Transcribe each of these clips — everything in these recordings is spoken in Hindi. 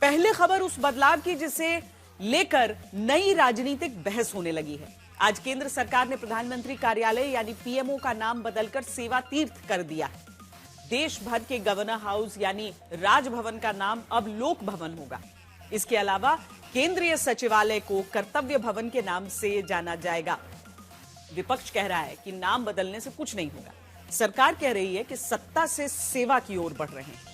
पहले खबर उस बदलाव की जिसे लेकर नई राजनीतिक बहस होने लगी है। आज केंद्र सरकार ने प्रधानमंत्री कार्यालय यानी पीएमओ का नाम बदलकर सेवा तीर्थ कर दिया। देश भर के गवर्नर हाउस यानी राजभवन का नाम अब लोक भवन होगा। इसके अलावा केंद्रीय सचिवालय को कर्तव्य भवन के नाम से जाना जाएगा। विपक्ष कह रहा है कि नाम बदलने से कुछ नहीं होगा। सरकार कह रही है कि सत्ता से सेवा की ओर बढ़ रहे हैं।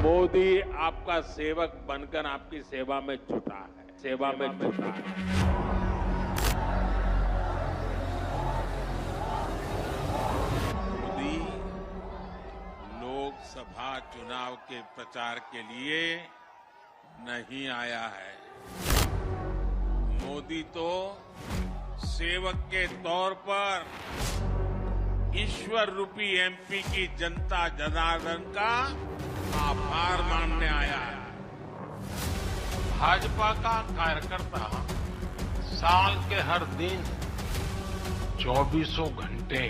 मोदी आपका सेवक बनकर आपकी सेवा में जुटा है, मोदी लोकसभा चुनाव के प्रचार के लिए नहीं आया है। मोदी तो सेवक के तौर पर ईश्वर रूपी एमपी की जनता जनार्दन का आभार मानने आया है। भाजपा का कार्यकर्ता साल के हर दिन 24 घंटे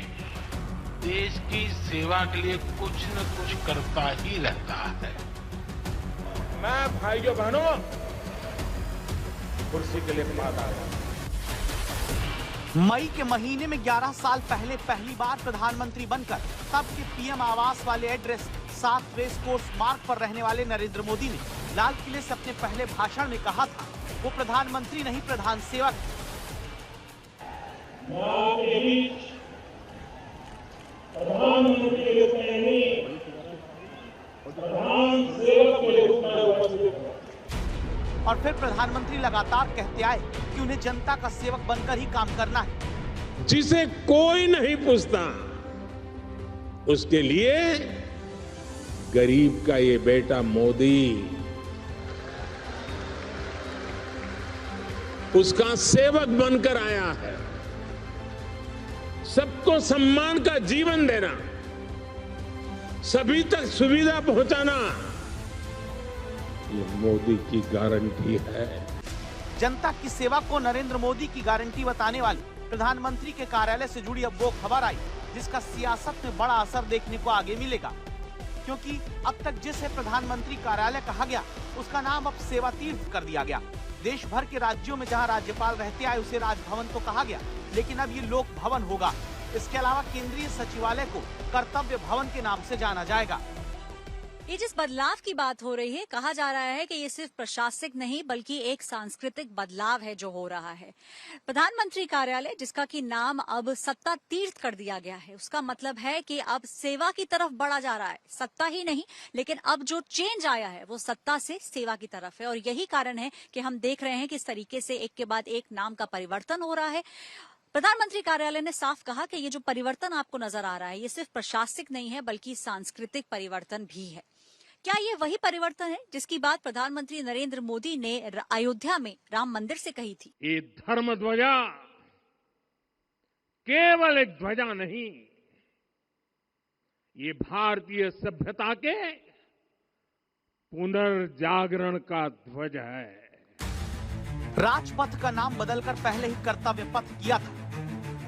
देश की सेवा के लिए कुछ न कुछ करता ही रहता है। मैं भाइयों बहनों कुर्सी के लिए बात आया। मई के महीने में 11 साल पहले पहली बार प्रधानमंत्री बनकर तब के पीएम आवास वाले एड्रेस 7 रेस कोर्स मार्ग पर रहने वाले नरेंद्र मोदी ने लाल किले से अपने पहले भाषण में कहा था वो प्रधानमंत्री नहीं प्रधान सेवक। प्रधानमंत्री के रूप में नहीं, प्रधान सेवक के रूप में उपस्थित। और फिर प्रधानमंत्री लगातार कहते आए कि उन्हें जनता का सेवक बनकर ही काम करना है। जिसे कोई नहीं पूछता उसके लिए गरीब का ये बेटा मोदी उसका सेवक बनकर आया है। सबको सम्मान का जीवन देना, सभी तक सुविधा पहुंचाना, ये मोदी की गारंटी है। जनता की सेवा को नरेंद्र मोदी की गारंटी बताने वाली प्रधानमंत्री के कार्यालय से जुड़ी अब वो खबर आई जिसका सियासत में बड़ा असर देखने को आगे मिलेगा, क्योंकि अब तक जिसे प्रधानमंत्री कार्यालय कहा गया उसका नाम अब सेवा तीर्थ कर दिया गया। देश भर के राज्यों में जहां राज्यपाल रहते आए उसे राजभवन तो कहा गया, लेकिन अब ये लोक भवन होगा। इसके अलावा केंद्रीय सचिवालय को कर्तव्य भवन के नाम से जाना जाएगा। ये जिस बदलाव की बात हो रही है, कहा जा रहा है कि ये सिर्फ प्रशासनिक नहीं बल्कि एक सांस्कृतिक बदलाव है जो हो रहा है। प्रधानमंत्री कार्यालय जिसका कि नाम अब सत्ता तीर्थ कर दिया गया है, उसका मतलब है कि अब सेवा की तरफ बढ़ा जा रहा है। सत्ता ही नहीं, लेकिन अब जो चेंज आया है वो सत्ता से सेवा की तरफ है। और यही कारण है कि हम देख रहे हैं कि इस तरीके से एक के बाद एक नाम का परिवर्तन हो रहा है। प्रधानमंत्री कार्यालय ने साफ कहा कि ये जो परिवर्तन आपको नजर आ रहा है ये सिर्फ प्रशासनिक नहीं है बल्कि सांस्कृतिक परिवर्तन भी है। क्या ये वही परिवर्तन है जिसकी बात प्रधानमंत्री नरेंद्र मोदी ने अयोध्या में राम मंदिर से कही थी? ये धर्म ध्वजा केवल एक ध्वजा नहीं, ये भारतीय सभ्यता के पुनर्जागरण का ध्वज है। राजपथ का नाम बदलकर पहले ही कर्तव्य पथ किया था,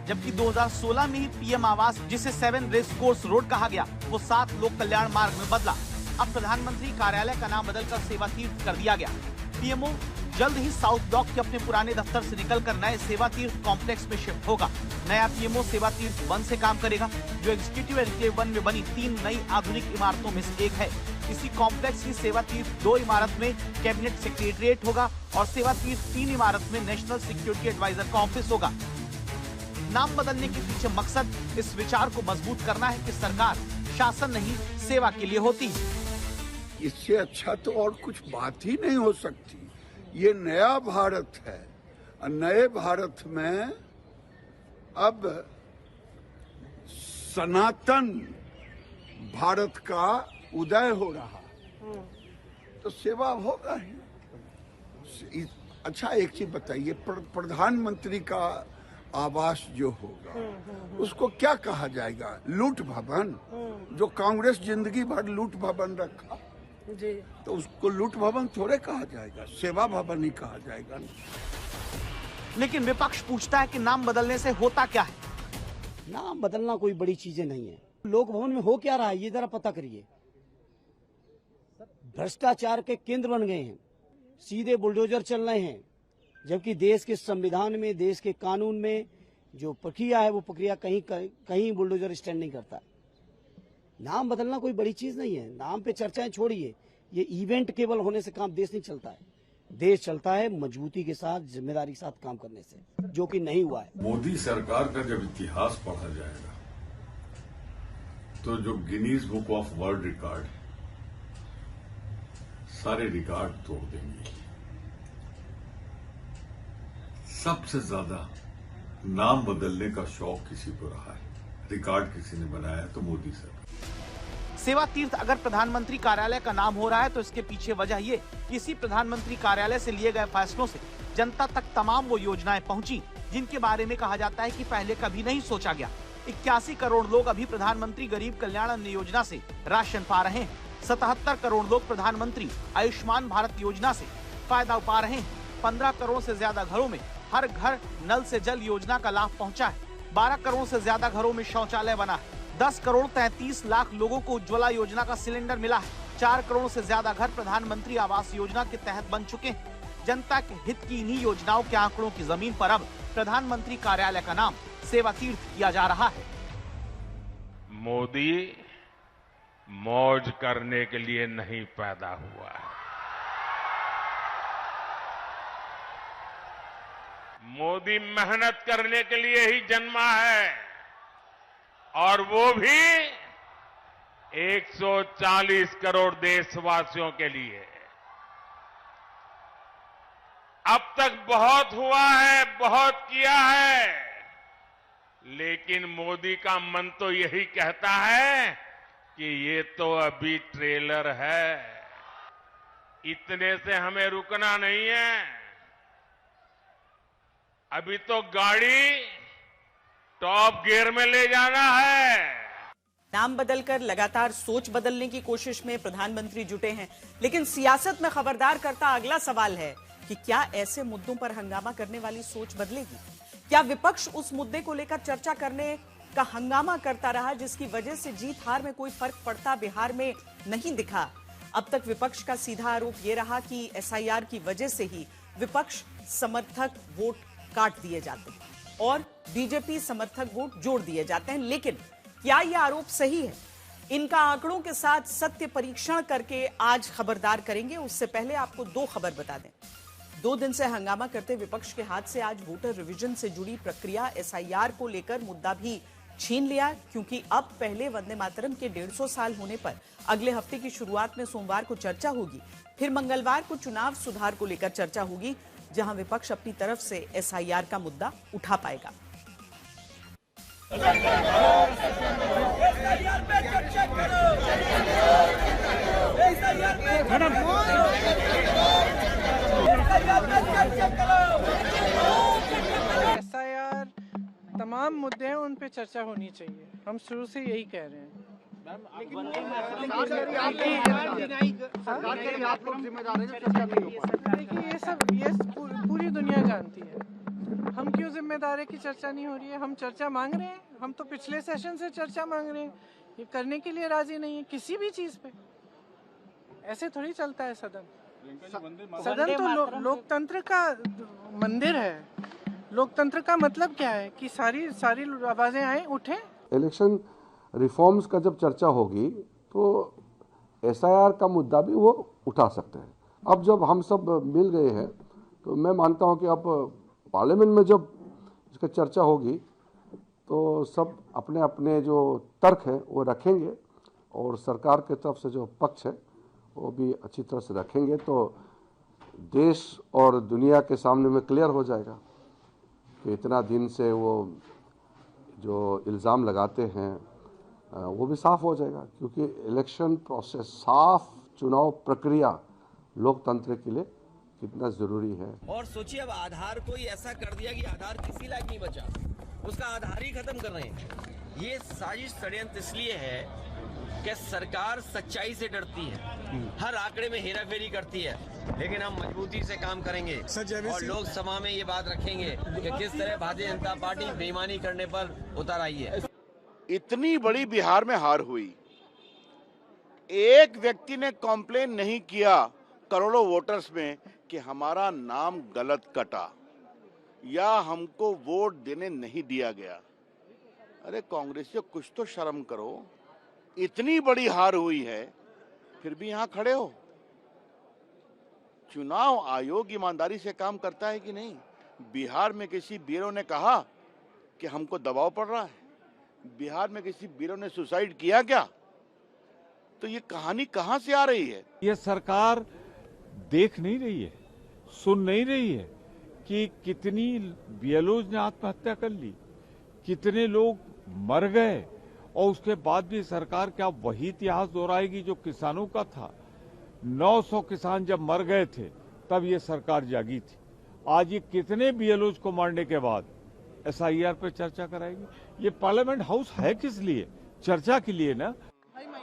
जबकि 2016 में ही पीएम आवास जिसे 7 रेस कोर्स रोड कहा गया वो 7 लोक कल्याण मार्ग में बदला। अब प्रधानमंत्री कार्यालय का नाम बदलकर सेवा तीर्थ कर दिया गया। पीएमओ जल्द ही साउथ ब्लॉक के अपने पुराने दफ्तर से निकलकर नए सेवा तीर्थ कॉम्प्लेक्स में शिफ्ट होगा। नया पीएमओ सेवा तीर्थ 1 से काम करेगा, जो एग्जीक्यूटिव एनक्लेव 1 में बनी 3 नई आधुनिक इमारतों में से एक है। इसी कॉम्प्लेक्स की सेवा तीर्थ 2 इमारत में कैबिनेट सेक्रेटरिएट होगा और सेवा तीर्थ 3 इमारत में नेशनल सिक्योरिटी एडवाइजर का ऑफिस होगा। नाम बदलने के पीछे मकसद इस विचार को मजबूत करना है कि सरकार शासन नहीं सेवा के लिए होती है। इससे अच्छा तो और कुछ बात ही नहीं हो सकती। ये नया भारत है और नए भारत में अब सनातन भारत का उदय हो रहा, तो सेवा होगा ही। अच्छा एक चीज बताइए, प्रधानमंत्री का आवास जो होगा उसको क्या कहा जाएगा? लूट भवन? जो कांग्रेस जिंदगी भर लूट भवन रखा जी, तो उसको लूट भवन थोड़े कहा जाएगा, सेवा भवन ही कहा जाएगा। लेकिन विपक्ष पूछता है कि नाम बदलने से होता क्या है? नाम बदलना कोई बड़ी चीजें नहीं है। लोक भवन में हो क्या रहा है ये जरा पता करिए। भ्रष्टाचार के केंद्र बन गए हैं, सीधे बुलडोजर चल रहे हैं, जबकि देश के संविधान में, देश के कानून में जो प्रक्रिया है वो प्रक्रिया कहीं बुलडोजर स्टैंड नहीं करता। नाम बदलना कोई बड़ी चीज नहीं है। नाम पे चर्चाएं छोड़िए, ये इवेंट केवल होने से काम देश नहीं चलता है। देश चलता है मजबूती के साथ, जिम्मेदारी के साथ काम करने से, जो कि नहीं हुआ है। मोदी सरकार का जब इतिहास पढ़ा जाएगा तो जो Guinness book of world record सारे रिकॉर्ड तोड़ देंगे। सबसे ज्यादा नाम बदलने का शौक किसी को रहा है, रिकॉर्ड किसी ने बनाया तो मोदी सरकार। सेवा तीर्थ अगर प्रधानमंत्री कार्यालय का नाम हो रहा है तो इसके पीछे वजह ये कि इसी प्रधानमंत्री कार्यालय से लिए गए फैसलों से जनता तक तमाम वो योजनाएं पहुंची जिनके बारे में कहा जाता है कि पहले कभी नहीं सोचा गया। 81 करोड़ लोग अभी प्रधानमंत्री गरीब कल्याण अन्न योजना से राशन पा रहे हैं। 77 करोड़ लोग प्रधानमंत्री आयुष्मान भारत योजना से फायदा उठा रहे हैं। 15 करोड़ से ज्यादा घरों में हर घर नल से जल योजना का लाभ पहुंचा है। 12 करोड़ से ज्यादा घरों में शौचालय बना है। 10 करोड़ 33 लाख लोगों को उज्ज्वला योजना का सिलेंडर मिला है। 4 करोड़ से ज्यादा घर प्रधानमंत्री आवास योजना के तहत बन चुके हैं। जनता के हित की इन्हीं योजनाओं के आंकड़ों की जमीन पर अब प्रधानमंत्री कार्यालय का नाम सेवा तीर्थ किया जा रहा है। मोदी मौज करने के लिए नहीं पैदा हुआ है, मोदी मेहनत करने के लिए ही जन्मा है, और वो भी 140 करोड़ देशवासियों के लिए। अब तक बहुत हुआ है, बहुत किया है, लेकिन मोदी का मन तो यही कहता है कि ये तो अभी ट्रेलर है, इतने से हमें रुकना नहीं है, अभी तो गाड़ी टॉप गियर में ले जाना है। नाम बदलकर लगातार सोच बदलने की कोशिश में प्रधानमंत्री जुटे हैं, लेकिन सियासत में खबरदार करता अगला सवाल है कि क्या ऐसे मुद्दों पर हंगामा करने वाली सोच बदलेगी? क्या विपक्ष उस मुद्दे को लेकर चर्चा करने का हंगामा करता रहा जिसकी वजह से जीत हार में कोई फर्क पड़ता बिहार में नहीं दिखा? अब तक विपक्ष का सीधा आरोप यह रहा कि एसआईआर की वजह से ही विपक्ष समर्थक वोट काट दिए जाते हैं और बीजेपी समर्थक वोट जोड़ दिए जाते हैं। लेकिन क्या यह आरोप सही है? इनका आंकड़ों के साथ सत्य परीक्षण करके आज खबरदार करेंगे। उससे पहले आपको 2 खबर बता दें। 2 दिन से हंगामा करते विपक्ष के हाथ से आज वोटर रिवीजन से जुड़ी प्रक्रिया एसआईआर को लेकर मुद्दा भी छीन लिया, क्योंकि अब पहले वंदे मातरम के 150 साल होने पर अगले हफ्ते की शुरुआत में सोमवार को चर्चा होगी। फिर मंगलवार को चुनाव सुधार को लेकर चर्चा होगी, जहां विपक्ष अपनी तरफ से एसआईआर का मुद्दा उठा पाएगा। एसआईआर तमाम मुद्दे हैं, उन पे चर्चा होनी चाहिए। हम शुरू से यही कह रहे हैं। देखिए ये पूरी दुनिया जानती है, हम क्यों जिम्मेदार है कि चर्चा नहीं हो रही है। हम चर्चा मांग रहे हैं, हम तो पिछले सेशन से चर्चा मांग रहे हैं, ये करने के लिए राजी नहीं है किसी भी चीज पे। ऐसे थोड़ी चलता है सदन। सदन तो लोकतंत्र का मंदिर है। लोकतंत्र का मतलब क्या है कि सारी आवाजें आए, उठे। इलेक्शन रिफॉर्म्स का जब चर्चा होगी तो एसआईआर का मुद्दा भी वो उठा सकते हैं। अब जब हम सब मिल गए हैं तो मैं मानता हूं कि अब पार्लियामेंट में जब इसका चर्चा होगी तो सब अपने अपने जो तर्क है वो रखेंगे और सरकार की तरफ से जो पक्ष है वो भी अच्छी तरह से रखेंगे, तो देश और दुनिया के सामने में क्लियर हो जाएगा कि इतना दिन से वो जो इल्ज़ाम लगाते हैं वो भी साफ हो जाएगा, क्योंकि इलेक्शन प्रोसेस, साफ चुनाव प्रक्रिया लोकतंत्र के लिए कितना जरूरी है। और सोचिए अब आधार को ही ऐसा कर दिया कि आधार किसी लायक नहीं बचा, उसका आधार ही खत्म कर रहे हैं। ये साजिश षड्यंत्र इसलिए है कि सरकार सच्चाई से डरती है, हर आंकड़े में हेराफेरी करती है। लेकिन हम मजबूती से काम करेंगे और लोकसभा में ये बात रखेंगे कि किस तरह भारतीय जनता पार्टी बेईमानी करने पर उतर आई है। इतनी बड़ी बिहार में हार हुई, एक व्यक्ति ने कॉम्प्लेन नहीं किया करोड़ों वोटर्स में कि हमारा नाम गलत कटा या हमको वोट देने नहीं दिया गया। अरे कांग्रेसियों, कुछ तो शर्म करो। इतनी बड़ी हार हुई है फिर भी यहां खड़े हो। चुनाव आयोग ईमानदारी से काम करता है कि नहीं? बिहार में किसी बीएलओ ने कहा कि हमको दबाव पड़ रहा है? बिहार में किसी बीएलओ ने सुसाइड किया क्या? तो ये कहानी कहां से आ रही है? ये सरकार देख नहीं रही है, सुन नहीं रही है कि कितनी बीएलओज ने आत्महत्या कर ली, कितने लोग मर गए, और उसके बाद भी सरकार क्या वही इतिहास दोहराएगी जो किसानों का था? 900 किसान जब मर गए थे तब ये सरकार जागी थी। आज ये कितने बीएलओज को मारने के बाद एसआईआर पे चर्चा कराएगी? ये पार्लियामेंट हाउस है किस लिए? चर्चा के लिए ना।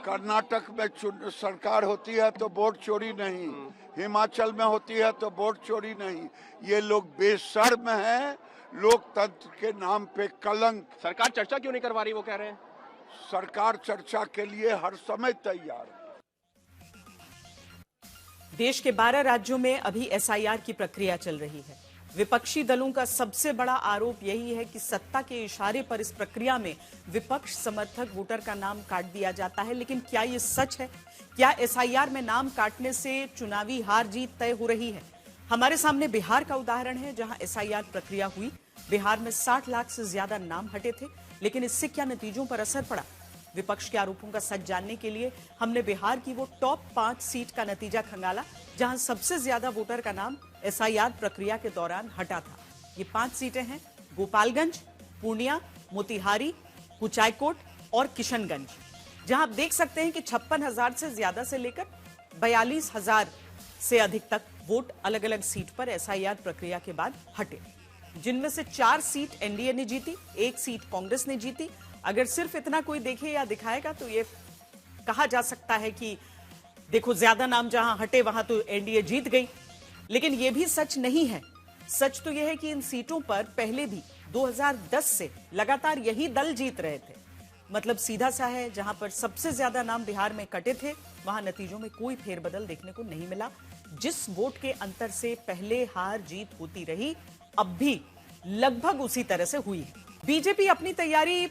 कर्नाटक में सरकार होती है तो वोट चोरी नहीं, हिमाचल में होती है तो वोट चोरी नहीं। ये लोग बेशर्म हैं, लोकतंत्र के नाम पे कलंक। सरकार चर्चा क्यों नहीं करवा रही, वो कह रहे हैं? सरकार चर्चा के लिए हर समय तैयार है। देश के 12 राज्यों में अभी एसआईआर की प्रक्रिया चल रही है। विपक्षी दलों का सबसे बड़ा आरोप यही है कि सत्ता के इशारे पर इस प्रक्रिया में विपक्ष समर्थक वोटर का नाम काट दिया जाता है। लेकिन क्या ये सच है? क्या एसआईआर में नाम काटने से चुनावी हार जीत तय हो रही है? हमारे सामने बिहार का उदाहरण है, जहां एसआईआर प्रक्रिया हुई। बिहार में 60 लाख से ज्यादा नाम हटे थे, लेकिन इससे क्या नतीजों पर असर पड़ा? विपक्ष के आरोपों का सच जानने के लिए हमने बिहार की वो टॉप 5 सीट का नतीजा खंगाला जहां सबसे ज्यादा वोटर का नाम एसआईआर प्रक्रिया के दौरान हटा था। ये 5 सीटें हैं गोपालगंज, पूर्णिया, मोतिहारी, कुचायकोट और किशनगंज, जहां आप देख सकते हैं कि 56,000 से ज्यादा से लेकर 42,000 से अधिक तक वोट अलग अलग सीट पर एसआईआर प्रक्रिया के बाद हटे, जिनमें से 4 सीट एनडीए ने जीती, 1 सीट कांग्रेस ने जीती। अगर सिर्फ इतना कोई देखे या दिखाएगा तो ये कहा जा सकता है कि देखो, ज्यादा नाम जहां हटे वहां तो एनडीए जीत गई। लेकिन यह भी सच नहीं है। सच तो यह है कि इन सीटों पर पहले भी 2010 से लगातार यही दल जीत रहे थे। मतलब सीधा सा है, जहां पर सबसे ज्यादा नाम बिहार में कटे थे वहां नतीजों में कोई फेरबदल देखने को नहीं मिला। जिस वोट के अंतर से पहले हार जीत होती रही, अब भी लगभग उसी तरह से हुई है। बीजेपी अपनी तैयारी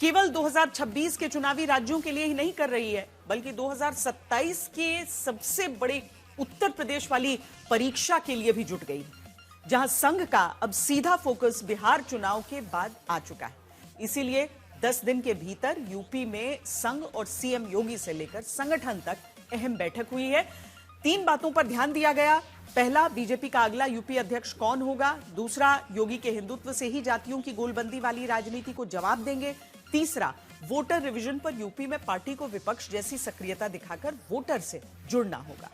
केवल 2026 के चुनावी राज्यों के लिए ही नहीं कर रही है, बल्कि 2027 के सबसे बड़े उत्तर प्रदेश वाली परीक्षा के लिए भी जुट गई है, जहां संघ का अब सीधा फोकस बिहार चुनाव के बाद आ चुका है। इसीलिए 10 दिन के भीतर यूपी में संघ और सीएम योगी से लेकर संगठन तक अहम बैठक हुई है। 3 बातों पर ध्यान दिया गया। पहला, बीजेपी का अगला यूपी अध्यक्ष कौन होगा। दूसरा, योगी के हिंदुत्व से ही जातियों की गोलबंदी वाली राजनीति को जवाब देंगे। तीसरा, वोटर रिवीजन पर यूपी में पार्टी को विपक्ष जैसी सक्रियता दिखाकर वोटर से जुड़ना होगा।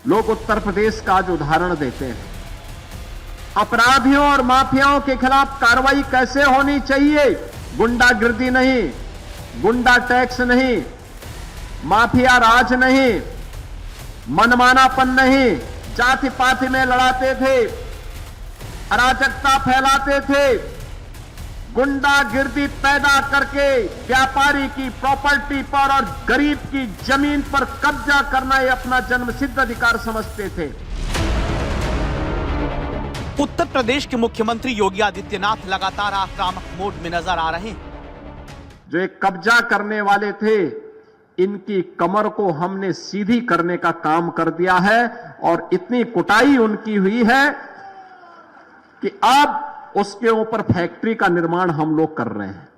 लोग उत्तर प्रदेश का आज उदाहरण देते हैं। अपराधियों और माफियाओं के खिलाफ कार्रवाई कैसे होनी चाहिए। गुंडागिर्दी नहीं, गुंडा टैक्स नहीं, माफिया राज नहीं, मनमानापन नहीं, जाति पाति में लड़ाते थे, अराजकता फैलाते थे, गुंडागिर्दी पैदा करके व्यापारी की प्रॉपर्टी पर और गरीब की जमीन पर कब्जा करना ये अपना जन्मसिद्ध अधिकार समझते थे। उत्तर प्रदेश के मुख्यमंत्री योगी आदित्यनाथ लगातार आक्रामक मोड में नजर आ रहे हैं। जो एक कब्जा करने वाले थे, इनकी कमर को हमने सीधी करने का काम कर दिया है और इतनी कुटाई उनकी हुई है कि अब उसके ऊपर फैक्ट्री का निर्माण हम लोग कर रहे हैं।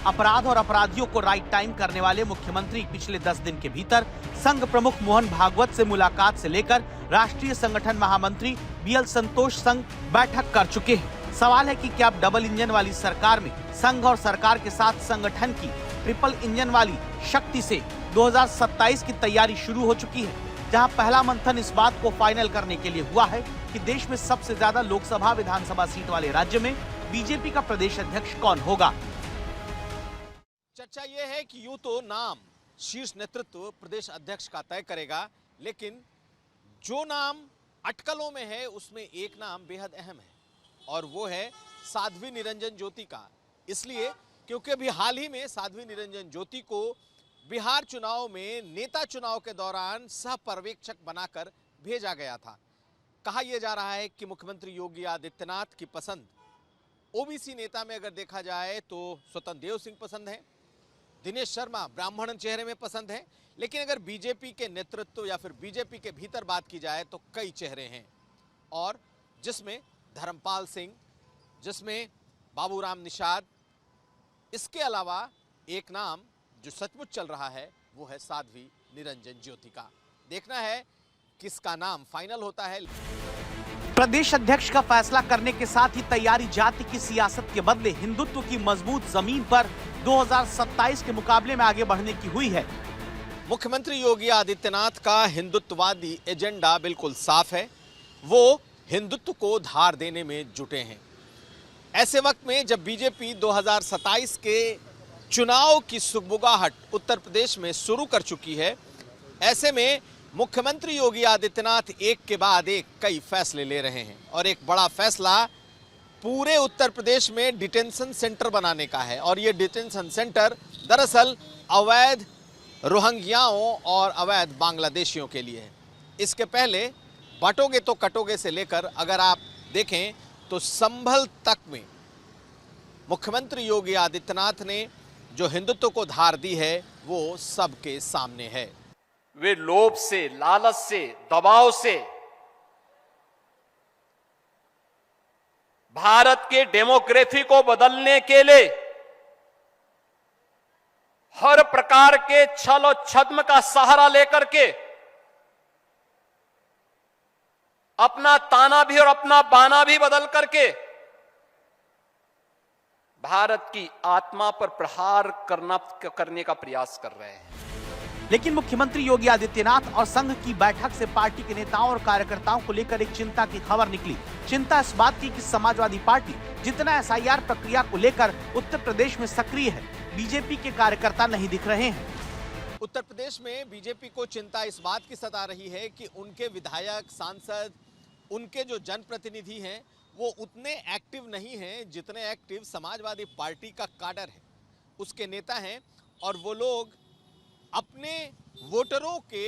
अपराध और अपराधियों को राइट टाइम करने वाले मुख्यमंत्री पिछले 10 दिन के भीतर संघ प्रमुख मोहन भागवत से मुलाकात से लेकर राष्ट्रीय संगठन महामंत्री बीएल संतोष संग बैठक कर चुके हैं। सवाल है कि क्या अब डबल इंजन वाली सरकार में संघ और सरकार के साथ संगठन की ट्रिपल इंजन वाली शक्ति से 2027 की तैयारी शुरू हो चुकी है, जहां पहला मंथन इस बात को फाइनल करने के लिए हुआ है कि देश में सबसे ज्यादा लोकसभा विधानसभा सीट वाले राज्य में बीजेपी का प्रदेश अध्यक्ष कौन होगा। चर्चा यह है कि यूं तो नाम शीर्ष नेतृत्व प्रदेश अध्यक्ष का तय करेगा, लेकिन जो नाम अटकलों में है उसमें एक नाम बेहद अहम है और वो है साध्वी निरंजन ज्योति का। इसलिए क्योंकि अभी हाल ही में साध्वी निरंजन ज्योति को बिहार चुनाव में नेता चुनाव के दौरान सह पर्यवेक्षक बनाकर भेजा गया था। कहा यह जा रहा है कि मुख्यमंत्री योगी आदित्यनाथ की पसंद ओबीसी नेता में अगर देखा जाए तो स्वतंत्र देव सिंह पसंद है, दिनेश शर्मा ब्राह्मण चेहरे में पसंद है, लेकिन अगर बीजेपी के नेतृत्व या फिर बीजेपी के भीतर बात की जाए तो कई चेहरे हैं और जिसमें धर्मपाल सिंह, जिसमें बाबूराम निषाद, इसके अलावा एक नाम जो सचमुच चल रहा है वो है साध्वी निरंजन ज्योति का। देखना है किसका नाम फाइनल होता है। प्रदेश अध्यक्ष का फैसला करने के साथ ही तैयारी जाति की सियासत के बदले हिंदुत्व की मजबूत जमीन पर 2027 के मुकाबले में आगे बढ़ने की हुई है। मुख्यमंत्री योगी आदित्यनाथ का हिंदुत्ववादी एजेंडा बिल्कुल साफ है, वो हिंदुत्व को धार देने में जुटे हैं। ऐसे वक्त में जब बीजेपी 2027 के चुनाव की सुगबुगाहट उत्तर प्रदेश में शुरू कर चुकी है, ऐसे में मुख्यमंत्री योगी आदित्यनाथ एक के बाद एक कई फैसले ले रहे हैं और एक बड़ा फैसला पूरे उत्तर प्रदेश में डिटेंशन सेंटर बनाने का है। और ये डिटेंशन सेंटर दरअसल अवैध रोहिंग्याओं और अवैध बांग्लादेशियों के लिए है। इसके पहले बांटोगे तो कटोगे से लेकर अगर आप देखें तो संभल तक में मुख्यमंत्री योगी आदित्यनाथ ने जो हिंदुत्व को धार दी है वो सबके सामने है। वे लोभ से, लालच से, दबाव से भारत के डेमोक्रेसी को बदलने के लिए हर प्रकार के छल और छद्म का सहारा लेकर के अपना ताना भी और अपना बाना भी बदल करके भारत की आत्मा पर प्रहार करने का प्रयास कर रहे हैं। लेकिन मुख्यमंत्री योगी आदित्यनाथ और संघ की बैठक से पार्टी के नेताओं और कार्यकर्ताओं को लेकर एक चिंता की खबर निकली। चिंता इस बात की कि समाजवादी पार्टी जितना एसआईआर प्रक्रिया को लेकर उत्तर प्रदेश में सक्रिय है, बीजेपी के कार्यकर्ता नहीं दिख रहे हैं। उत्तर प्रदेश में बीजेपी को चिंता इस बात की सता रही है कि उनके विधायक, सांसद, उनके जो जनप्रतिनिधि हैं वो उतने एक्टिव नहीं हैं जितने एक्टिव समाजवादी पार्टी का काडर है, उसके नेता हैं और वो लोग अपने वोटरों के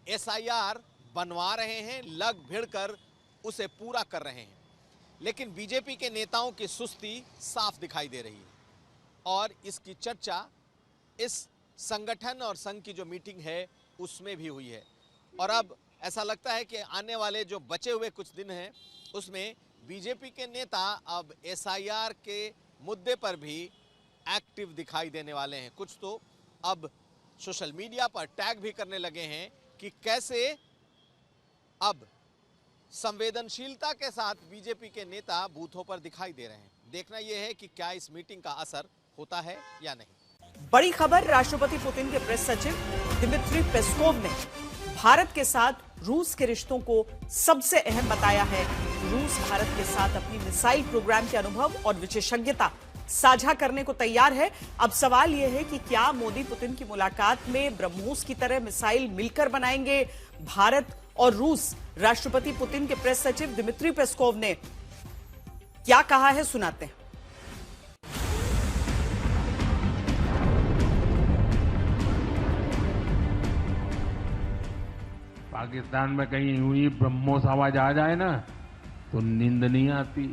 एसआईआर बनवा रहे हैं, लग भिड़ कर उसे पूरा कर रहे हैं। लेकिन बीजेपी के नेताओं की सुस्ती साफ दिखाई दे रही है और इसकी चर्चा इस संगठन और संघ की जो मीटिंग है उसमें भी हुई है। और अब ऐसा लगता है कि आने वाले जो बचे हुए कुछ दिन हैं उसमें बीजेपी के नेता अब एसआईआर के मुद्दे पर भी एक्टिव दिखाई देने वाले हैं। कुछ तो अब सोशल मीडिया पर टैग भी करने लगे हैं कि कैसे अब संवेदनशीलता के साथ बीजेपी के नेता बूथों पर दिखाई दे रहे हैं। देखना यह है कि क्या इस मीटिंग का असर होता है या नहीं। बड़ी खबर, राष्ट्रपति पुतिन के प्रेस सचिव दिमित्री पेस्कोव ने भारत के साथ रूस के रिश्तों को सबसे अहम बताया है। रूस भारत के साथ अपनी मिसाइल प्रोग्राम के अनुभव और विशेषज्ञता साझा करने को तैयार है। अब सवाल यह है कि क्या मोदी पुतिन की मुलाकात में ब्रह्मोस की तरह मिसाइल मिलकर बनाएंगे भारत और रूस। राष्ट्रपति पुतिन के प्रेस सचिव दिमित्री पेस्कोव ने क्या कहा है, सुनाते हैं। पाकिस्तान में कहीं हुई ब्रह्मोस आवाज आ जाए ना तो नींद नहीं आती।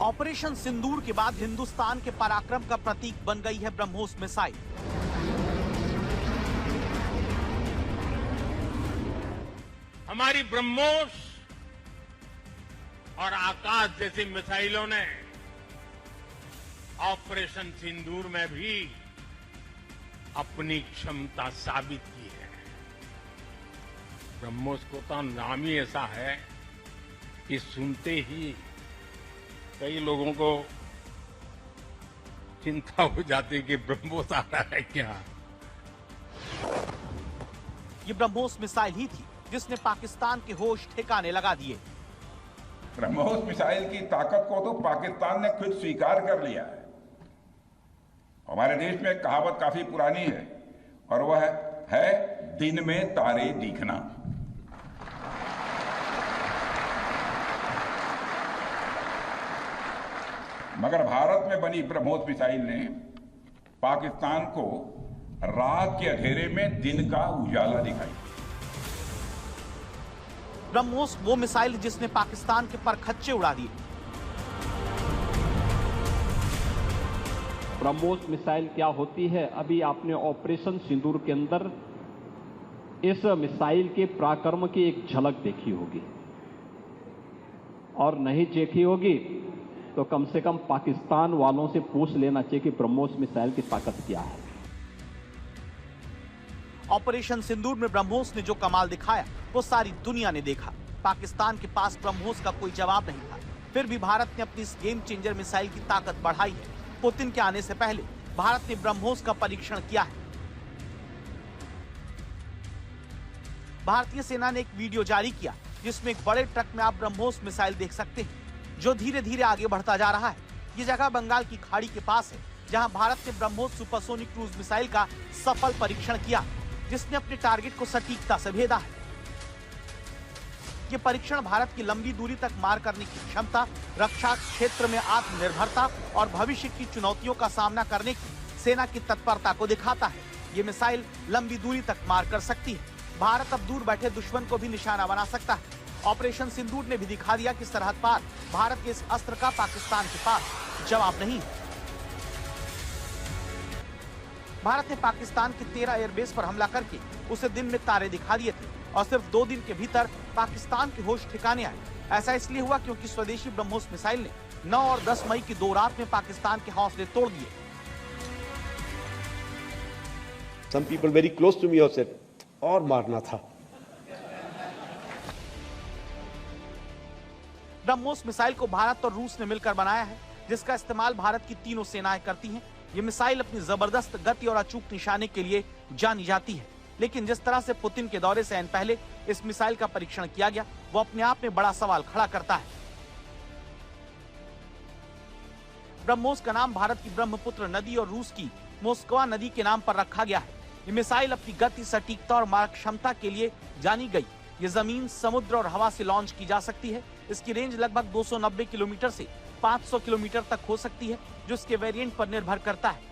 ऑपरेशन सिंदूर के बाद हिंदुस्तान के पराक्रम का प्रतीक बन गई है ब्रह्मोस मिसाइल। हमारी ब्रह्मोस और आकाश जैसी मिसाइलों ने ऑपरेशन सिंदूर में भी अपनी क्षमता साबित की है। ब्रह्मोस को तो नाम ही ऐसा है कि सुनते ही कई लोगों को चिंता हो जाती है कि ब्रह्मोस आ रहा है क्या। ये ब्रह्मोस मिसाइल ही थी जिसने पाकिस्तान के होश ठिकाने लगा दिए। ब्रह्मोस मिसाइल की ताकत को तो पाकिस्तान ने खुद स्वीकार कर लिया है। हमारे देश में एक कहावत काफी पुरानी है और वह है दिन में तारे दिखना। मगर भारत में बनी ब्रह्मोस मिसाइल ने पाकिस्तान को रात के अंधेरे में दिन का उजाला दिखाई। ब्रह्मोस वो मिसाइल जिसने पाकिस्तान के परखच्चे उड़ा दिए। ब्रह्मोस मिसाइल क्या होती है, अभी आपने ऑपरेशन सिंदूर के अंदर इस मिसाइल के पराक्रम की एक झलक देखी होगी, और नहीं देखी होगी तो कम से कम पाकिस्तान वालों से पूछ लेना चाहिए कि ब्रह्मोस मिसाइल की ताकत क्या है। ऑपरेशन सिंदूर में ब्रह्मोस ने जो कमाल दिखाया वो सारी दुनिया ने देखा। पाकिस्तान के पास ब्रह्मोस का कोई जवाब नहीं था, फिर भी भारत ने अपनी इस गेम चेंजर मिसाइल की ताकत बढ़ाई है। पुतिन के आने से पहले भारत ने ब्रह्मोस का परीक्षण किया है। भारतीय सेना ने एक वीडियो जारी किया जिसमें एक बड़े ट्रक में आप ब्रह्मोस मिसाइल देख सकते हैं जो धीरे धीरे आगे बढ़ता जा रहा है। ये जगह बंगाल की खाड़ी के पास है जहां भारत ने ब्रह्मोस सुपरसोनिक क्रूज मिसाइल का सफल परीक्षण किया जिसने अपने टारगेट को सटीकता से भेदा है। ये परीक्षण भारत की लंबी दूरी तक मार करने की क्षमता, रक्षा क्षेत्र में आत्मनिर्भरता और भविष्य की चुनौतियों का सामना करने की सेना की तत्परता को दिखाता है। ये मिसाइल लंबी दूरी तक मार कर सकती है। भारत अब दूर बैठे दुश्मन को भी निशाना बना सकता है। ऑपरेशन सिंदूर ने भी दिखा दिया कि सरहद पार भारत के इस अस्त्र का पाकिस्तान के पास जवाब नहीं है। भारत ने पाकिस्तान के 13 एयरबेस पर हमला करके उसे दिन में तारे दिखा दिए थे और सिर्फ 2 दिन के भीतर पाकिस्तान के होश ठिकाने आए। ऐसा इसलिए हुआ क्योंकि स्वदेशी ब्रह्मोस मिसाइल ने 9 और 10 मई की 2 रात में पाकिस्तान के हौसले तोड़ दिए। Some people very close to me have said, और मारना था। ब्रह्मोस मिसाइल को भारत और रूस ने मिलकर बनाया है जिसका इस्तेमाल भारत की तीनों सेनाएं करती हैं। ये मिसाइल अपनी जबरदस्त गति और अचूक निशाने के लिए जानी जाती है, लेकिन जिस तरह से पुतिन के दौरे से पहले इस मिसाइल का परीक्षण किया गया वो अपने आप में बड़ा सवाल खड़ा करता है। ब्रह्मोस का नाम भारत की ब्रह्मपुत्र नदी और रूस की मोस्कवा नदी के नाम पर रखा गया है। ये मिसाइल अपनी गति, सटीकता और मारक क्षमता के लिए जानी गई। ये जमीन, समुद्र और हवा से लॉन्च की जा सकती है। इसकी रेंज लगभग 290 किलोमीटर से 500 किलोमीटर तक हो सकती है, जो इसके वेरिएंट पर निर्भर करता है।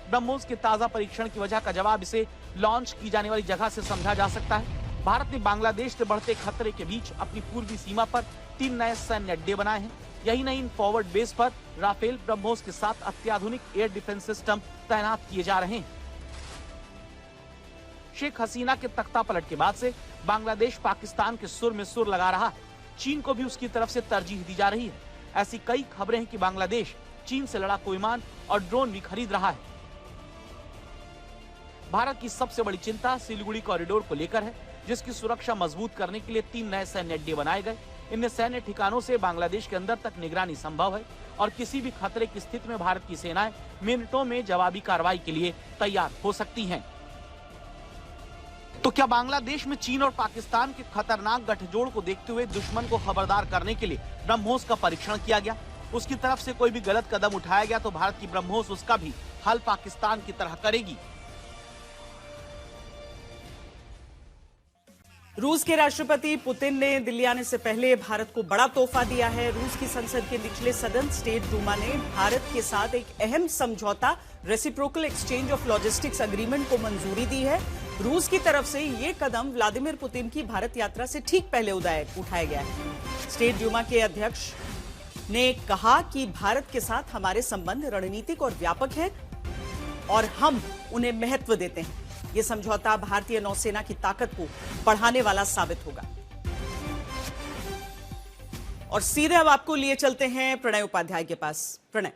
ब्रह्मोस के ताजा परीक्षण की वजह का जवाब इसे लॉन्च की जाने वाली जगह से समझा जा सकता है। भारत ने बांग्लादेश से बढ़ते खतरे के बीच अपनी पूर्वी सीमा पर 3 नए सैन्य अड्डे बनाए हैं। यही नहीं, इन फॉरवर्ड बेस पर राफेल ब्रह्मोस के साथ अत्याधुनिक एयर डिफेंस सिस्टम तैनात किए जा रहे हैं। शेख हसीना के तख्ता पलट के बाद से बांग्लादेश पाकिस्तान के सुर में सुर लगा रहा है। चीन को भी उसकी तरफ से तरजीह दी जा रही है। ऐसी कई खबरें हैं कि बांग्लादेश चीन से लड़ाकू विमान और ड्रोन भी खरीद रहा है। भारत की सबसे बड़ी चिंता सिलीगुड़ी कॉरिडोर को लेकर है, जिसकी सुरक्षा मजबूत करने के लिए 3 नए सैन्य अड्डे बनाए गए। इन सैन्य ठिकानों से बांग्लादेश के अंदर तक निगरानी संभव है और किसी भी खतरे की स्थिति में भारत की सेनाएं मिनटों में जवाबी कार्रवाई के लिए तैयार हो सकती हैं। तो क्या बांग्लादेश में चीन और पाकिस्तान के खतरनाक गठजोड़ को देखते हुए दुश्मन को खबरदार करने के लिए ब्रह्मोस का परीक्षण किया गया? उसकी तरफ से कोई भी गलत कदम उठाया गया तो भारत की ब्रह्मोस उसका भी हल पाकिस्तान की तरह करेगी। रूस के राष्ट्रपति पुतिन ने दिल्ली आने से पहले भारत को बड़ा तोहफा दिया है। रूस की संसद के निचले सदन स्टेट डूमा ने भारत के साथ एक अहम समझौता reciprocal exchange of logistics agreement को मंजूरी दी है। रूस की तरफ से ये कदम व्लादिमीर पुतिन की भारत यात्रा से ठीक पहले उठाया गया है। स्टेट डूमा के अध्यक्ष ने कहा कि भारत के साथ हमारे संबंध रणनीतिक और व्यापक हैं और हम उन्हें महत्व देते हैं। ये समझौता भारतीय नौसेना की ताकत को बढ़ाने वाला साबित होगा। और सीधे अब आपको लिए चलते हैं प्रणय उपाध्याय के पास। प्रणय।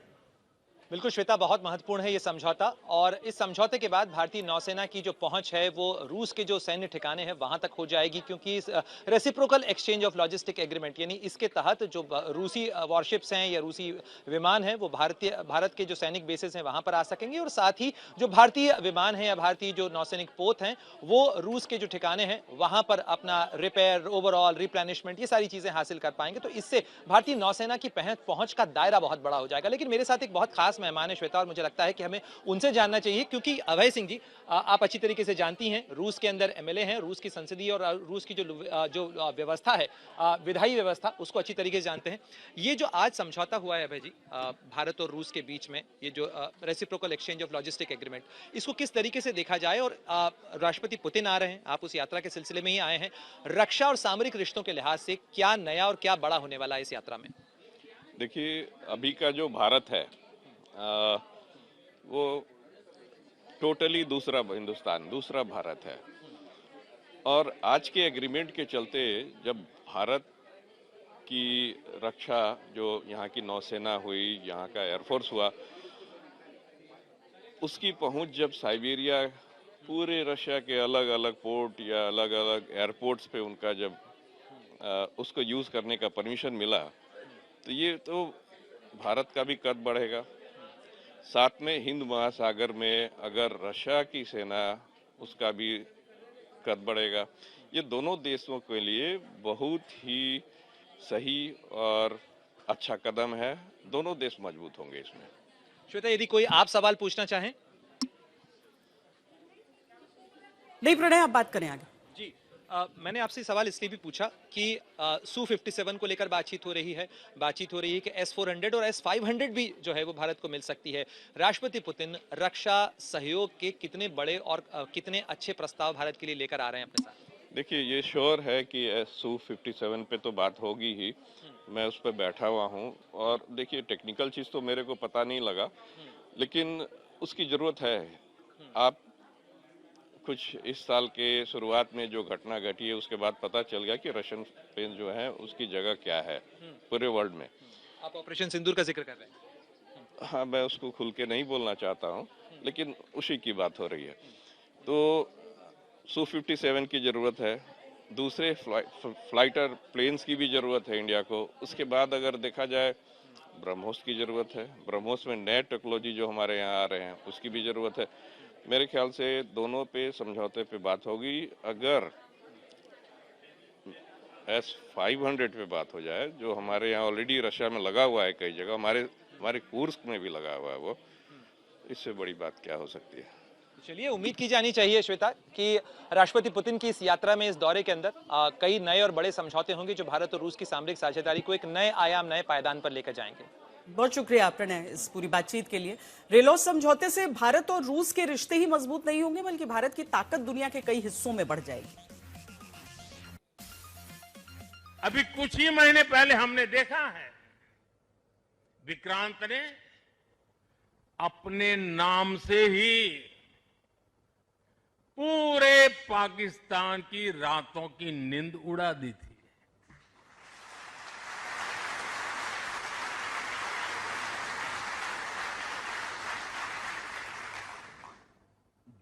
बिल्कुल श्वेता, बहुत महत्वपूर्ण है ये समझौता, और इस समझौते के बाद भारतीय नौसेना की जो पहुंच है वो रूस के जो सैन्य ठिकाने हैं वहां तक हो जाएगी, क्योंकि इस reciprocal exchange of logistic agreement यानी इसके तहत जो रूसी वॉरशिप्स हैं या रूसी विमान हैं वो भारत के जो सैनिक बेसेस हैं वहां पर आ सकेंगे, और साथ ही जो भारतीय विमान हैं या भारतीय जो नौसैनिक पोत हैं वो रूस के जो ठिकाने हैं वहां पर अपना रिपेयर, ओवरऑल रिप्लेनिशमेंट, ये सारी चीजें हासिल कर पाएंगे। तो इससे भारतीय नौसेना की पहुंच का दायरा बहुत बड़ा हो जाएगा। लेकिन मेरे साथ एक बहुत खास खास मेहमान है श्वेता, और मुझे लगता है कि हमें उनसे जानना चाहिए, क्योंकि अभय सिंह जी आप अच्छी तरीके से जानती हैं, रूस के अंदर एमएलए हैं, रूस की संसदीय और रूस की जो व्यवस्था है, विधायी व्यवस्था, उसको अच्छी तरीके से जानते हैं। ये जो आज समझौता हुआ है अभय जी भारत और रूस के बीच में, ये जो reciprocal exchange of logistic agreement, इसको किस तरीके से देखा जाए? और राष्ट्रपति पुतिन आ रहे हैं, आप उस यात्रा के सिलसिले में ही आए हैं, रक्षा और सामरिक रिश्तों के लिहाज से क्या नया और क्या बड़ा होने वाला है इस यात्रा में? देखिए, अभी का जो भारत है वो टोटली दूसरा हिंदुस्तान, दूसरा भारत है। और आज के एग्रीमेंट के चलते जब भारत की रक्षा, जो यहाँ की नौसेना हुई, यहाँ का एयरफोर्स हुआ, उसकी पहुँच जब साइबेरिया, पूरे रशिया के अलग अलग पोर्ट या अलग अलग एयरपोर्ट्स पे उनका जब उसको यूज़ करने का परमिशन मिला, तो ये तो भारत का भी कद बढ़ेगा। साथ में हिंद महासागर में अगर रशिया की सेना, उसका भी कद बढ़ेगा। ये दोनों देशों के लिए बहुत ही सही और अच्छा कदम है। दोनों देश मजबूत होंगे इसमें। श्वेता, यदि कोई आप सवाल पूछना चाहें? नहीं प्रणय, आप बात करें आगे। जी, मैंने आपसे सवाल इसलिए भी पूछा कि Su-57 को लेकर बातचीत हो रही है कि S-400 और S-500 भी जो है वो भारत को मिल सकती है। राष्ट्रपति पुतिन रक्षा सहयोग के कितने बड़े और कितने अच्छे प्रस्ताव भारत के लिए लेकर आ रहे हैं अपने साथ? देखिए, ये श्योर है कि Su-57 पे तो बात होगी ही। मैं उस पर बैठा हुआ हूँ और देखिए, टेक्निकल चीज़ तो मेरे को पता नहीं लगा, लेकिन उसकी ज़रूरत है। आप कुछ इस साल के शुरुआत में जो घटना घटी है, उसके बाद पता चल गया कि रशियन प्लेन जो है उसकी जगह क्या है पूरे वर्ल्ड में। आप ऑपरेशन सिंदूर का जिक्र कर रहे हैं। हाँ, मैं उसको खुल के नहीं बोलना चाहता हूँ, लेकिन उसी की बात हो रही है। तो Su-57 की ज़रूरत है, दूसरे फ्लाइटर प्लेन्स की भी ज़रूरत है इंडिया को। उसके बाद अगर देखा जाए, ब्रह्मोस की ज़रूरत है। ब्रह्मोस में नए टेक्नोलॉजी जो हमारे यहाँ आ रहे हैं, उसकी भी ज़रूरत है। मेरे ख्याल से दोनों पे समझौते पे बात होगी। अगर S-500 पे बात हो जाए, जो हमारे यहाँ ऑलरेडी रशिया में लगा हुआ है, कई जगह हमारे कुर्स्क में भी लगा हुआ है, वो इससे बड़ी बात क्या हो सकती है? चलिए, उम्मीद की जानी चाहिए श्वेता कि राष्ट्रपति पुतिन की इस यात्रा में, इस दौरे के अंदर कई नए और बड़े समझौते होंगे जो भारत और रूस की सामरिक साझेदारी को एक नए आयाम, नए पायदान पर लेकर जाएंगे। बहुत शुक्रिया प्रणय इस पूरी बातचीत के लिए। रेलोस समझौते से भारत और रूस के रिश्ते ही मजबूत नहीं होंगे, बल्कि भारत की ताकत दुनिया के कई हिस्सों में बढ़ जाएगी। अभी कुछ ही महीने पहले हमने देखा है, विक्रांत ने अपने नाम से ही पूरे पाकिस्तान की रातों की नींद उड़ा दी थी।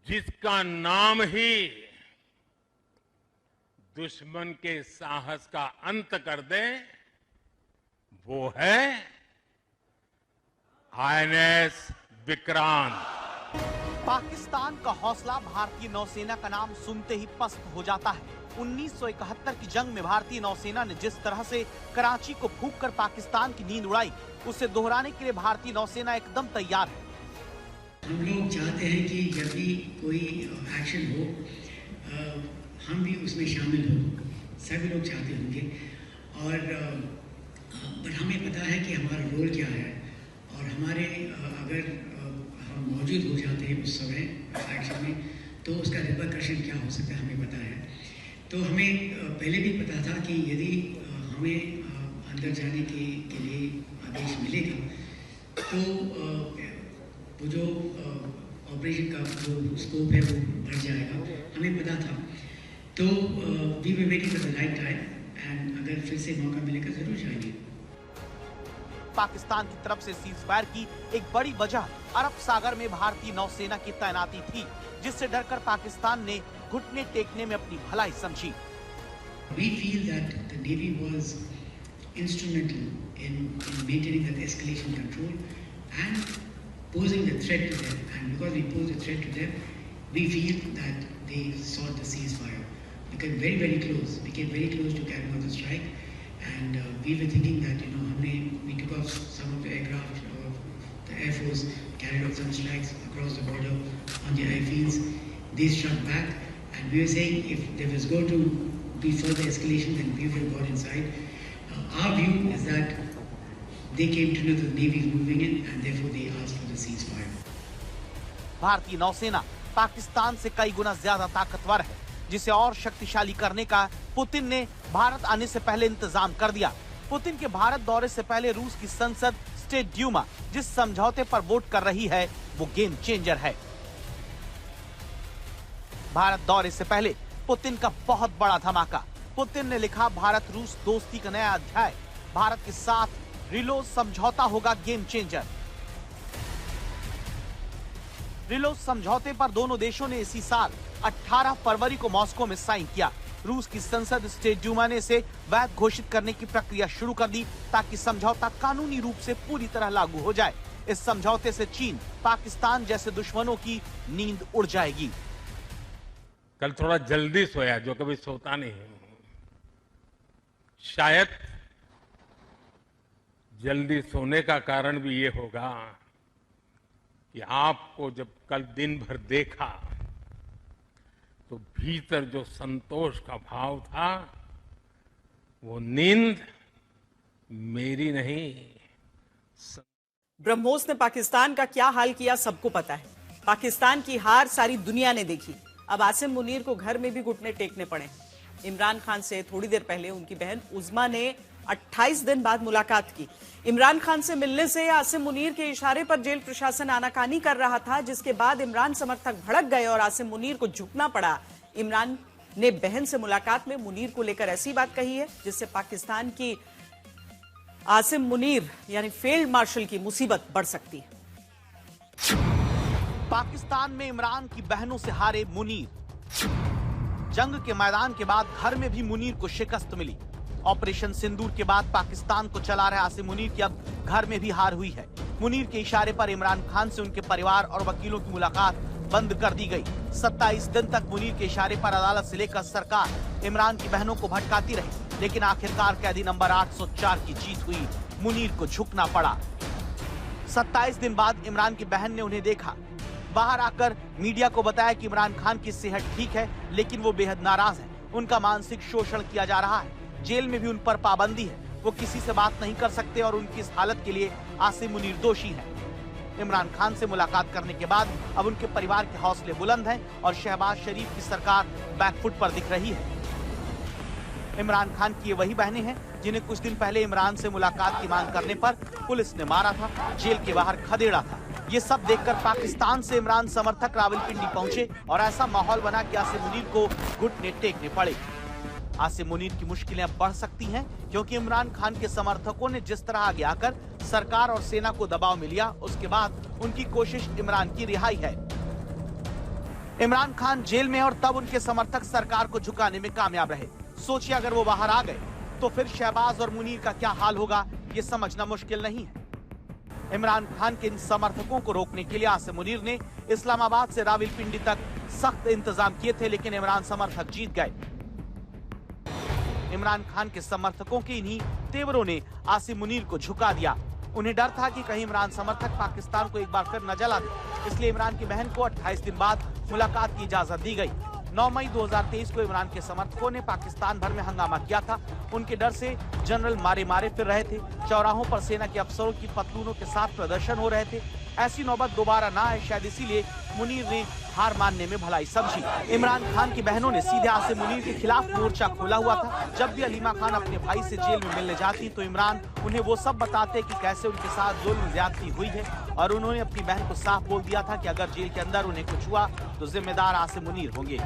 जिसका नाम ही दुश्मन के साहस का अंत कर दे, वो है INS विक्रांत। पाकिस्तान का हौसला भारतीय नौसेना का नाम सुनते ही पस्त हो जाता है। 1971 की जंग में भारतीय नौसेना ने जिस तरह से कराची को फूंककर पाकिस्तान की नींद उड़ाई, उसे दोहराने के लिए भारतीय नौसेना एकदम तैयार है। हम लोग चाहते हैं कि जब भी कोई एक्शन हो, हम भी उसमें शामिल हो, सभी लोग चाहते होंगे। और बट हमें पता है कि हमारा रोल क्या है, और हमारे अगर हम मौजूद हो जाते हैं उस समय एक्शन में, तो उसका रिपरकशन क्या हो सकता है हमें पता है। तो हमें पहले भी पता था कि यदि हमें अंदर जाने के लिए आदेश मिलेगा, तो वो जो ऑपरेशन का जो स्कोप है वो बढ़ जाएगा, हमें पता था। तो we were waiting for the right time, and अगर फिर से मौका मिलेगा जरूर जाएंगे। पाकिस्तान की तरफ से सीज़फायर की एक बड़ी वजह अरब सागर में भारतीय नौसेना की तैनाती थी, जिससे डरकर पाकिस्तान ने घुटने टेकने में अपनी भलाई समझी। We feel that the Navy was instrumental in maintaining that escalation control and posing the threat to them, and because we posed a threat to them, we feel that they sought the ceasefire. We came very close to carrying out the strike, and we were thinking that we took off some of the aircraft, Air Force carried out some strikes across the border on the airfields. They struck back, and we were saying if there was going to be further escalation, then we would have got inside. Our view is that they came to know the Navy is moving in, and therefore they asked for the ceasefire. भारतीय नौसेना पाकिस्तान से कई गुना ज्यादा ताकतवर है, जिसे और शक्तिशाली करने का पुतिन ने भारत आने से पहले इंतजाम कर दिया। पुतिन के भारत दौरे से पहले रूस की संसद स्टेट ड्यूमा जिस समझौते पर वोट कर रही है वो गेम चेंजर है। भारत दौरे से पहले पुतिन का बहुत बड़ा धमाका। पुतिन ने लिखा भारत रूस दोस्ती का नया अध्याय, भारत के साथ रिलो समझौता होगा गेम चेंजर। रिलो समझौते पर दोनों देशों ने इसी साल 18 फरवरी को मॉस्को में साइन किया। रूस की संसद स्टेट ड्यूमा ने इसे वैध घोषित करने की प्रक्रिया शुरू कर दी ताकि समझौता कानूनी रूप से पूरी तरह लागू हो जाए। इस समझौते से चीन, पाकिस्तान जैसे दुश्मनों की नींद उड़ जाएगी। कल थोड़ा जल्दी सोया, जो कभी सोता नहीं। शायद जल्दी सोने का कारण भी ये होगा कि आपको जब कल दिन भर देखा तो भीतर जो संतोष का भाव था वो नींद मेरी नहीं। ब्रह्मोस ने पाकिस्तान का क्या हाल किया सबको पता है। पाकिस्तान की हार सारी दुनिया ने देखी। अब आसिम मुनीर को घर में भी घुटने टेकने पड़े। इमरान खान से थोड़ी देर पहले उनकी बहन उज़मा ने 28 दिन बाद मुलाकात की। इमरान खान से मिलने से आसिम मुनीर के इशारे पर जेल प्रशासन आनाकानी कर रहा था, जिसके बाद इमरान समर्थक भड़क गए और आसिम मुनीर को झुकना पड़ा। इमरान ने बहन से मुलाकात में मुनीर को लेकर ऐसी बात कही है जिससे पाकिस्तान की आसिम मुनीर यानी फील्ड मार्शल की मुसीबत बढ़ सकती है। पाकिस्तान में इमरान की बहनों से हारे मुनीर। जंग के मैदान के बाद घर में भी मुनीर को शिकस्त मिली। ऑपरेशन सिंदूर के बाद पाकिस्तान को चला रहे आसिम मुनीर की अब घर में भी हार हुई है। मुनीर के इशारे पर इमरान खान से उनके परिवार और वकीलों की मुलाकात बंद कर दी गई। 27 दिन तक मुनीर के इशारे पर अदालत से लेकर सरकार इमरान की बहनों को भटकाती रही, लेकिन आखिरकार कैदी नंबर 804 की जीत हुई। मुनीर को झुकना पड़ा। 27 दिन बाद इमरान की बहन ने उन्हें देखा। बाहर आकर मीडिया को बताया कि इमरान खान की सेहत ठीक है, लेकिन वो बेहद नाराज है। उनका मानसिक शोषण किया जा रहा है। जेल में भी उन पर पाबंदी है। वो किसी से बात नहीं कर सकते और उनकी इस हालत के लिए आसिम मुनीर दोषी है। इमरान खान से मुलाकात करने के बाद अब उनके परिवार के हौसले बुलंद हैं और शहबाज शरीफ की सरकार बैकफुट पर दिख रही है। इमरान खान की ये वही बहनें हैं जिन्हें कुछ दिन पहले इमरान से मुलाकात की मांग करने पर पुलिस ने मारा था, जेल के बाहर खदेड़ा था। ये सब देखकर पाकिस्तान से इमरान समर्थक रावलपिंडी पहुंचे और ऐसा माहौल बना कि आसिम मुनीर को घुटने टेकने पड़े। आसिम मुनीर की मुश्किलें अब बढ़ सकती हैं क्योंकि इमरान खान के समर्थकों ने जिस तरह आगे आकर सरकार और सेना को दबाव में लिया, उसके बाद उनकी कोशिश इमरान की रिहाई है। इमरान खान जेल में और तब उनके समर्थक सरकार को झुकाने में कामयाब रहे। सोचिए अगर वो बाहर आ गए तो फिर शहबाज और मुनीर का क्या हाल होगा, ये समझना मुश्किल नहीं है। इमरान खान के इन समर्थकों को रोकने के लिए आसिम मुनीर ने इस्लामाबाद से रावलपिंडी तक सख्त इंतजाम किए थे, लेकिन इमरान समर्थक जीत गए। इमरान खान के समर्थकों के इन्हीं तेवरों ने आसिम मुनीर को झुका दिया। उन्हें डर था कि कहीं इमरान समर्थक पाकिस्तान को एक बार फिर न जला दे, इसलिए इमरान की बहन को 28 दिन बाद मुलाकात की इजाजत दी गई। 9 मई 2023 को इमरान के समर्थकों ने पाकिस्तान भर में हंगामा किया था। उनके डर से जनरल मारे फिर रहे थे। चौराहों पर सेना के अफसरों की पतलूनों के साथ प्रदर्शन हो रहे थे। ऐसी नौबत दोबारा ना आए, शायद इसीलिए मुनीर ने हार मानने में भलाई समझी। इमरान खान की बहनों ने सीधे आसिम मुनीर के खिलाफ मोर्चा खोला हुआ था। जब भी अलीमा खान अपने भाई से जेल में मिलने जाती तो इमरान उन्हें वो सब बताते कि कैसे उनके साथ जुल्म ज्यादती हुई है, और उन्होंने अपनी बहन को साफ बोल दिया था कि अगर जेल के अंदर उन्हें कुछ हुआ तो जिम्मेदार आसिम मुनीर होंगे।